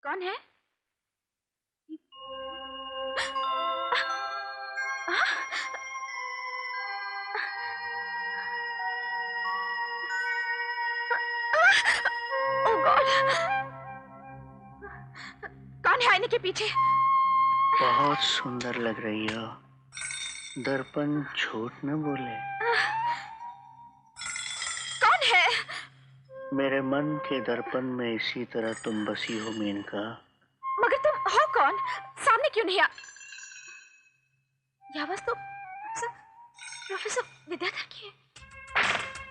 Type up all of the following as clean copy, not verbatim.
कौन है? ओह गॉड! कौन है आईने के पीछे? बहुत सुंदर लग रही हो। दर्पण झूठ न बोले। कौन है? मेरे मन के दर्पण में इसी तरह तुम बसी हो मेनका। मगर तुम हो कौन? सामने क्यों नहीं आ? यह आवाज तो प्रोफेसर विद्याधर की है।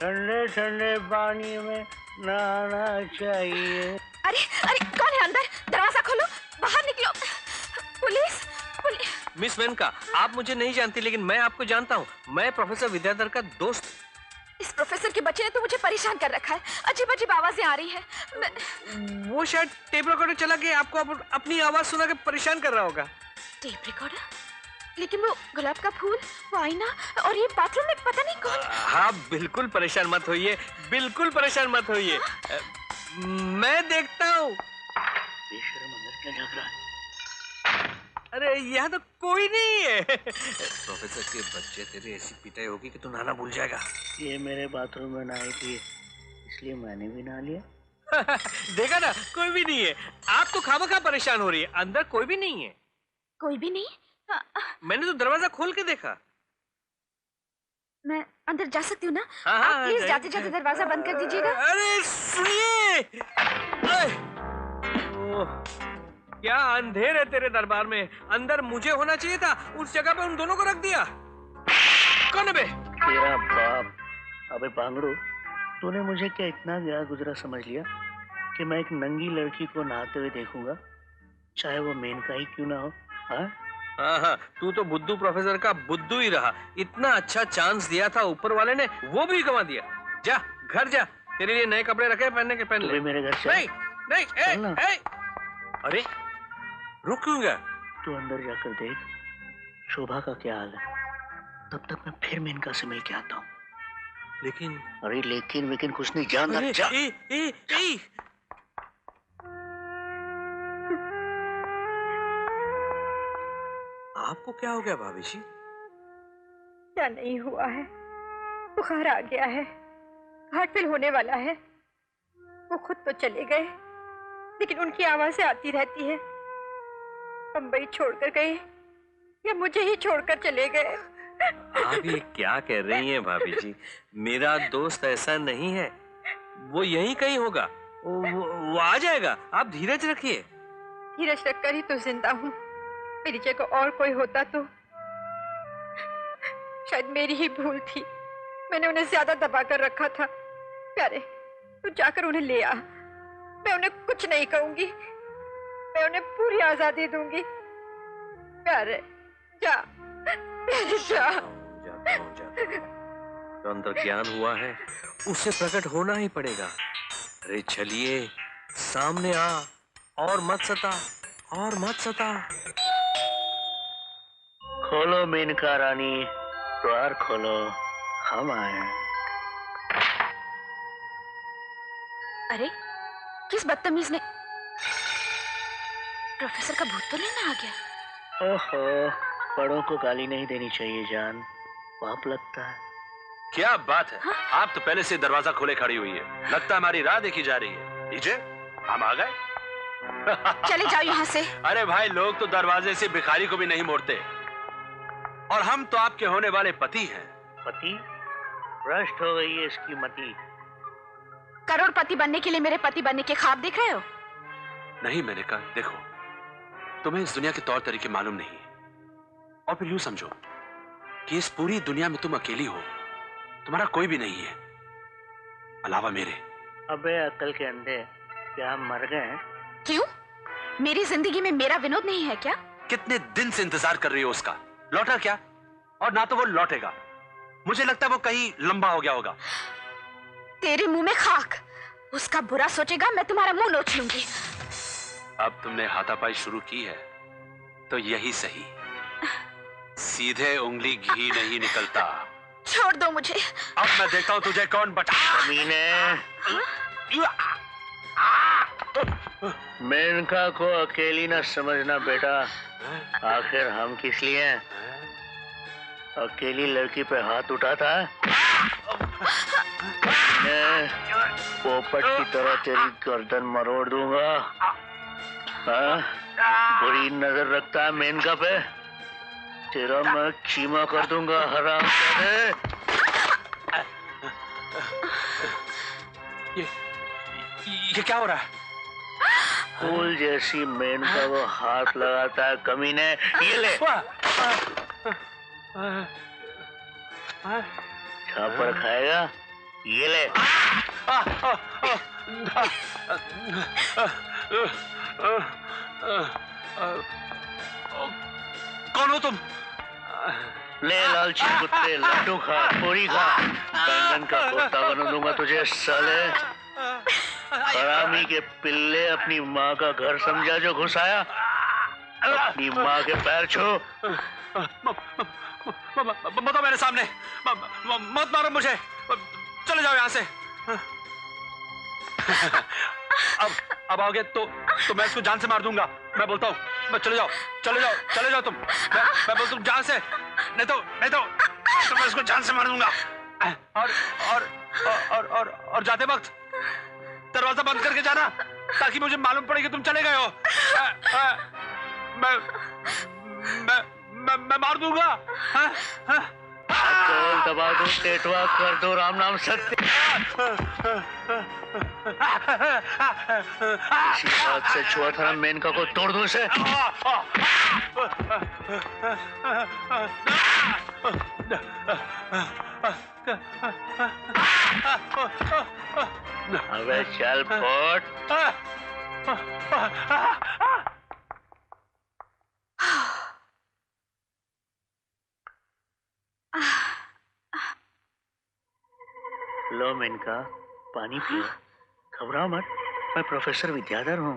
ठंडे ठंडे पानी में नहाना चाहिए। अरे अरे कौन है अंदर? दरवाजा खोलो, बाहर निकलो। पुलिस! मिस मेनका, आप मुझे नहीं जानती लेकिन मैं आपको जानता हूँ। मैं प्रोफेसर विद्याधर का दोस्त। इस प्रोफेसर के बच्चे ने तो मुझे परेशान कर रखा है। अजीब अजीब आवाजें आ रही हैं। वो शायद टेप रिकॉर्डर चला के आपको अपनी आवाज सुना के परेशान कर रहा होगा। Tape recorder? लेकिन वो गुलाब का फूल, वो आईना और ये बाथरूम में पता नहीं कौन। हाँ, बिल्कुल परेशान मत होइए, बिल्कुल परेशान मत होइए। मैं देखता हूँ। बेशर्म अंदर क्या झाँक रहा है? अरे यहाँ तो कोई नहीं है। प्रोफेसर के बच्चे तेरी ऐसी पिटाई होगी कि तू नहाना भूल जाएगा। ये मेरे बाथरूम में नहाई थी, इसलिए मैंने भी नहा लिया। देखा ना, कोई भी नहीं है। आप तो खामखा परेशान हो रही है, अंदर कोई भी नहीं है। कोई भी नहीं? मैंने तो दरवाजा खोल के देखा। मैं अंदर जा सकती हूँ ना? हाँ, आप प्लीज जाते जाते दरवाजा बंद कर दीजिएगा। अरे सुनिए, क्या अंधेर है तेरे दरबार में। अंदर मुझे होना चाहिए था, उस जगह पे उन दोनों को रख दिया। कौन है बे? तेरा बाप। अबे बांगड़ू, तूने मुझे क्या इतना गया गुजरा समझ लिया कि मैं एक नंगी लड़की को नहाते हुए देखूंगा, चाहे वो मेनका ही क्यों ना हो? हाँ, तू तो बुद्धू प्रोफेसर का बुद्धू ही रहा। इतना अच्छा चांस दिया था ऊपर वाले ने, वो भी गंवा दिया। जा घर जा, तेरे लिए नए कपड़े रखे पहनने के, पहन ले। मेरे घर से नहीं नहीं, अरे रुक क्यों गया? तू अंदर जाकर देख शोभा का क्या हाल है, तब तक मैं फिर मेनका से मिल के आता हूँ। लेकिन अरे लेकिन कुछ नहीं, जान जा। आपको क्या हो गया भाभी जी? क्या नहीं हुआ है, बुखार आ गया है, हार्ट फेल होने वाला है। वो खुद तो चले गए, लेकिन उनकी आवाजें आती रहती है। बम्बई छोड़कर गए या मुझे ही छोड़कर चले गए। आप ये क्या कह रही हैं भाभी जी? मेरा दोस्त ऐसा नहीं है, वो यहीं कहीं होगा। वो आ जाएगा, आप धीरज रखिए। धीरज रखकर ही तो जिंदा हूँ। मेरी जगह और कोई होता तो शायद मेरी ही भूल थी, मैंने उन्हें ज्यादा दबा कर रखा था। प्यारे, तू जाकर उन्हें ले आ। मैं उन्हें कुछ नहीं कहूंगी, मैं उन्हें पूरी आजादी दूंगी। प्यारे जा, जा। तो अंदर ज्ञान हुआ है, उसे प्रकट होना ही पड़ेगा। अरे चलिए सामने आ, और मत सता, और मत सता। खोलो मेनका रानी, द्वार खोलो, हम आए। अरे किस बदतमीज ने? प्रोफेसर का भूत तो नहीं ना आ गया? ओहो, बड़ों को गाली नहीं देनी चाहिए जान, पाप लगता है। क्या बात है? हाँ? आप तो पहले से दरवाजा खोले खड़ी हुई है, लगता है हमारी राह देखी जा रही है। लीजिए, हम आ गए। चले जाओ यहाँ से। अरे भाई, लोग तो दरवाजे से भिखारी को भी नहीं मोड़ते, और हम तो आपके होने वाले पति हैं। पति? भ्रष्ट हो गई है इसकी मति। करोड़पति बनने के लिए मेरे पति बनने के ख्वाब देख रहे हो? नहीं मैंने कहा, देखो तुम्हें इस दुनिया के तौर तरीके मालूम नहीं है, और फिर यूं समझो कि इस पूरी दुनिया में तुम अकेली हो, तुम्हारा कोई भी नहीं है अलावा मेरे। अबे अकल के अंधे, क्या हम मर गए हैं? क्यों? मेरी जिंदगी में मेरा विनोद नहीं है क्या? कितने दिन से इंतजार कर रही हो उसका, लौटा क्या? और ना तो वो लौटेगा, मुझे लगता है वो कहीं लंबा हो गया होगा। तेरे मुंह में खाक, उसका बुरा सोचेगा मैं तुम्हारा मुंह नोच लूंगी। अब तुमने हाथापाई शुरू की है तो यही सही, सीधे उंगली घी नहीं निकलता। छोड़ दो मुझे। अब मैं देखता हूं तुझे कौन बचा। कमीने। मेनका को अकेली न समझना बेटा। आखिर हम किस लिए हैं? अकेली लड़की पे हाथ उठाता है? मैं पोपट की तरह तेरी गर्दन मरोड़ दूंगा। हाँ? बुरी नजर रखता है मेनका पे? तेरा मैं खीमा कर दूंगा हरामजादे। ये क्या हो रहा है? फूल जैसी मेनका वो हाथ लगाता है कमीने। ये ले। छापर खाएगा? ये ले। कौन हो तुम? ले लालची कुत्ते, लड्डू खा, पूरी खा, बैंगन का कोफ्ता बना दूंगा तुझे साले। हरामी के पिल्ले, अपनी माँ का घर समझा जो घुसाया? अपनी माँ के पैर छू। बताओ मेरे सामने, मत मारो मुझे, चले जाओ यहाँ से। अब आओगे तो मैं इसको जान से मार दूंगा। मैं बोलता हूँ, मैं चले जाओ तुम। मैं बोलता हूँ जान से, नहीं तो मैं इसको जान से मार दूंगा। और जाते वक्त दरवाजा बंद करके जाना, ताकि मुझे मालूम पड़े कि तुम चले गए हो। मैं मार दूंगा। कौन दबा दो, टेटवा कर दो, राम नाम सत्य। इसी बात से छुआ था मेनका को तोड़ दूं से। अबे चल फोट। लो मेनका, पानी पियो। घबराओ मत, मैं प्रोफेसर विद्याधर हूँ।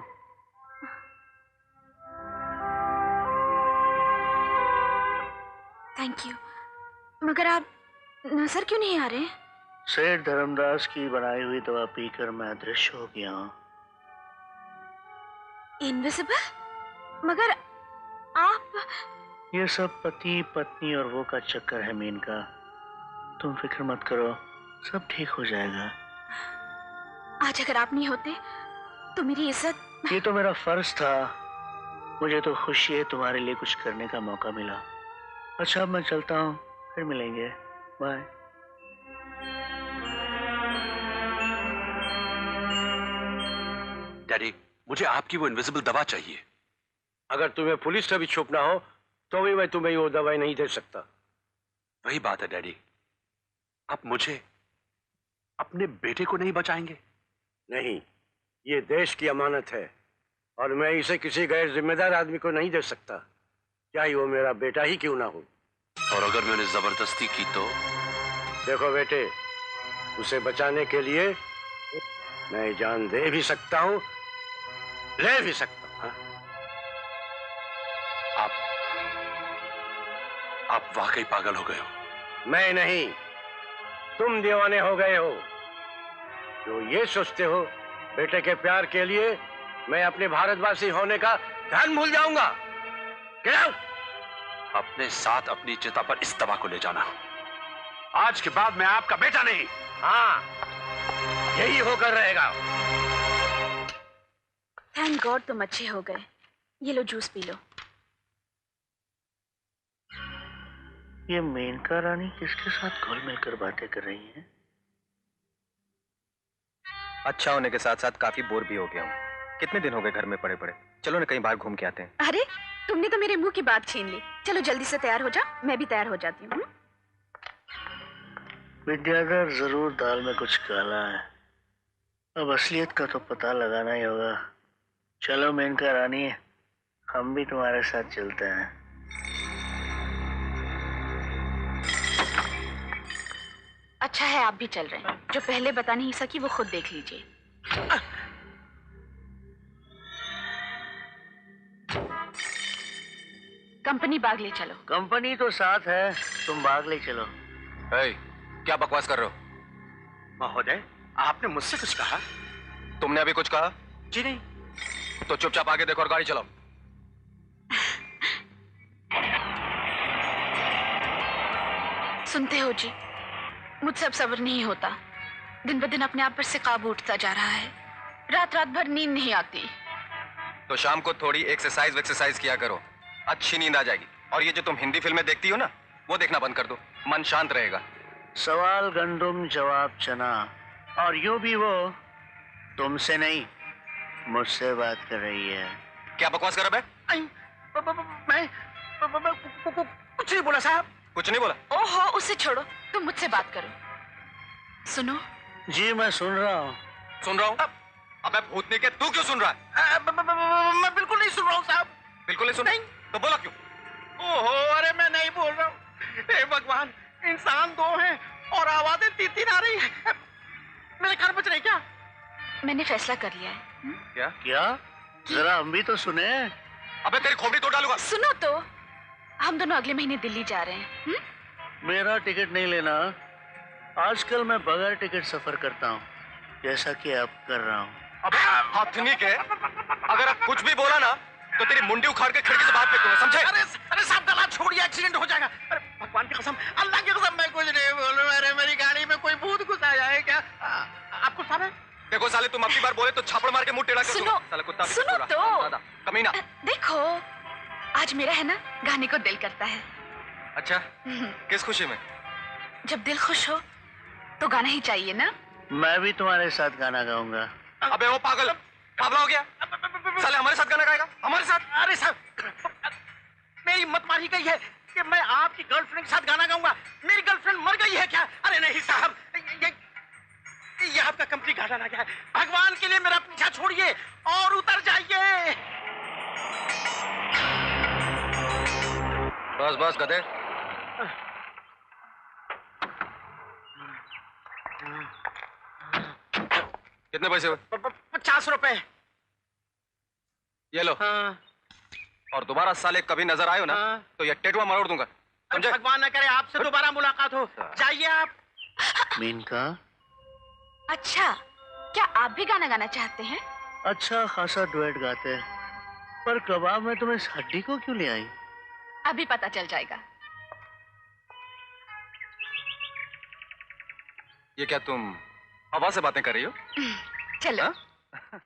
Thank you. मगर आप नजर क्यों नहीं आ रहे? सेठ धर्मदास की बनाई हुई दवा पीकर मैं अदृश्य हो गया हूँ। इनविजिबल? मगर आप... ये सब पति पत्नी और वो का चक्कर है मेनका। तुम फिक्र मत करो, सब ठीक हो जाएगा। आज अगर आप नहीं होते तो मेरी इज्जत... ये तो मेरा फर्ज था। मुझे तो खुशी है तुम्हारे लिए कुछ करने का मौका मिला। अच्छा अब मैं चलता हूँ, फिर मिलेंगे। बाय। डैडी, मुझे आपकी वो इनविजिबल दवा चाहिए। अगर तुम्हें पुलिस से भी छुपना हो तो भी मैं तुम्हें वो दवाई नहीं दे सकता। वही बात है डैडी, आप मुझे, अपने बेटे को नहीं बचाएंगे? नहीं, ये देश की अमानत है और मैं इसे किसी गैर जिम्मेदार आदमी को नहीं दे सकता, चाहे वो मेरा बेटा ही क्यों ना हो। और अगर मैंने जबरदस्ती की तो? देखो बेटे, उसे बचाने के लिए मैं जान दे भी सकता हूँ, ले भी सकता हूँ। आप वाकई पागल हो गए हो। मैं नहीं, तुम दीवाने हो गए हो जो ये सोचते हो बेटे के प्यार के लिए मैं अपने भारतवासी होने का ध्यान भूल जाऊंगा। क्या? अपने साथ अपनी चिता पर इस दवा को ले जाना। आज के बाद मैं आपका बेटा नहीं। हाँ, यही होकर रहेगा। थैंक गॉड तुम अच्छे हो गए। ये लो जूस पी लो। ये मेनका रानी किसके साथ घुल मिलकर बातें कर रही हैं? अच्छा होने के साथ साथ काफी बोर भी हो गया हूँ। कितने दिन हो गए घर में पड़े पड़े। चलो ना कहीं बाहर घूम के आते हैं। अरे तुमने तो मेरे मुंह की बात छीन ली। चलो जल्दी से तैयार हो जा, मैं भी तैयार हो जाती हूँ। विद्याधर जरूर दाल में कुछ काला है। अब असलियत का तो पता लगाना ही होगा। चलो मेनका रानी, हम भी तुम्हारे साथ चलते हैं। अच्छा है आप भी चल रहे हैं। जो पहले बता नहीं सकी वो खुद देख लीजिए। कंपनी बाग ले चलो। कंपनी तो साथ है, तुम बाग ले चलो। क्या बकवास कर रहे हो? महोदय, आपने मुझसे कुछ कहा? तुमने अभी कुछ कहा? जी नहीं। तो चुपचाप आगे देखो और गाड़ी चलाओ। सुनते हो जी, मुझसे अब सब्र नहीं होता। दिन ब दिन अपने आप पर से काबू उठता जा रहा है। रात रात भर नींद नहीं आती। तो शाम को थोड़ी एक्सरसाइज किया करो, अच्छी नींद आ जाएगी। और ये जो तुम हिंदी फिल्में देखती हो ना, वो देखना बंद कर दो, मन शांत रहेगा। सवाल गंदुम जवाब चना, और यूं भी वो तुमसे नहीं मुझसे बात कर रही है। क्या बकवास कर रहा है? मैं कुछ नहीं बोला साहब। कुछ नहीं बोला? ओहो, उसे छोड़ो, तुम मुझसे बात करो। सुनो। जी मैं सुन रहा हूँ। सुन रहा हूँ? अबे भूतनी के, तू क्यों सुन रहा है? मैं बिल्कुल नहीं सुन रहा हूँ साहब। बिल्कुल नहीं सुन? नहीं तो बोला क्यों? ओहो, अरे मैं नहीं बोल रहा हूँ। हे भगवान, इंसान दो हैं और आवाजें तीन तीन आ रही है। मेरे कान बज रही क्या? मैंने फैसला कर लिया है। क्या? क्या? जरा हम भी तो सुने। अबे तेरी खोपड़ी तोड़ डालूंगा। सुनो तो, हम दोनों अगले महीने दिल्ली जा रहे हैं। मेरा टिकट नहीं लेना। आजकल मैं बगैर टिकट सफर करता हूँ, जैसा कि अब कर रहा हूँ। अबे हथनी के, अगर अब कुछ भी बोला ना तो तेरी मुंडी उखाड़ के खिड़की से बाहर फेंक दूंगा, समझे? अरे साहब, दला छोड़िए, एक्सीडेंट हो जाएगा। अरे भगवान की कसम, अल्लाह की कसम, मैं कुछ नहीं बोल रहा हूँ। अरे मेरी गाड़ी में कोई भूत घुस आया है क्या? आपको साहब है? देखो साले, तुम अपनी बार बोले तो छापड़ मार के मुंह टेढ़ा कर सुनो, दूंगा। साले कुत्ता भी सुनो बोल रहा। तो। दादा, कमीना। देखो, आज मेरा है ना, गाने को दिल करता है। अच्छा, किस खुशी में? जब दिल खुश हो तो गाना ही चाहिए ना। मैं भी तुम्हारे साथ गाना गाऊंगा। अबे वो पागल, पागल हो गया? साले हमारे साथ गाना गाएगा? हमारे साथ? अरे साहब, मेरी मत मारी गई है कि मैं आपकी गर्लफ्रेंड के साथ गाना गाऊंगा। मेरी गर्लफ्रेंड मर गई है क्या? अरे नहीं साहब, ये आपका कंपनी गाना ना गया है। भगवान के लिए मेरा पीछा छोड़िए और उतर जाइए। बस बस गधे। कितने पैसे हुए? 50 रुपए। ये लो। हाँ। और दोबारा साले कभी नजर आयो ना हाँ। तो ये टेटुआ मरोड़ दूंगा, समझे? भगवान न करे आपसे दोबारा मुलाकात हो। जाइए आप। मीनका, अच्छा, क्या आप भी गाना गाना चाहते हैं? अच्छा खासा डुएट गाते हैं, पर कबाब में तुम इस हड्डी को क्यों ले आई? अभी पता चल जाएगा। ये क्या तुम हवा से बातें कर रही हो? चलो। हाँ?